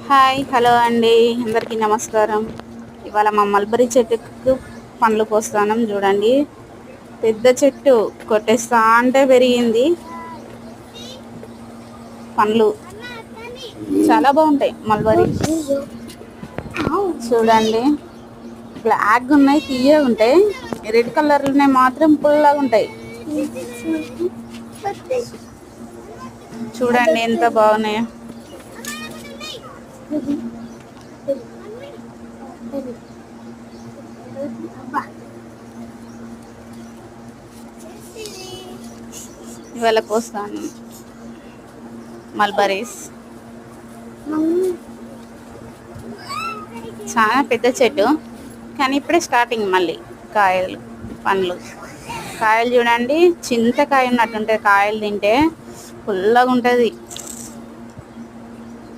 Hi hello అండి, అందరికీ నమస్కారం. ఇవాళ మా మల్బరీ చెట్టుకు పండ్లు కోస్తానం చూడండి. పెద్ద చెట్టు కొట్టేస్తా అంటే పెరిగింది. పండ్లు చాలా బాగుంటాయి మల్బరీ. చూడండి, బ్లాక్ ఉన్నాయి, తీయగా ఉంటాయి. రెడ్ కలర్లోనే మాత్రం పుల్లగా ఉంటాయి. చూడండి ఎంత బాగున్నాయో. ఇవాళ కోస్తాను మల్బరీస్. చాలా పెద్ద చెట్టు, కానీ ఇప్పుడే స్టార్టింగ్. మళ్ళీ కాయలు, పండ్లు, కాయలు చూడండి, చింతకాయ ఉన్నట్టుంటుంది. కాయలు తింటే పుల్లగా ఉంటుంది.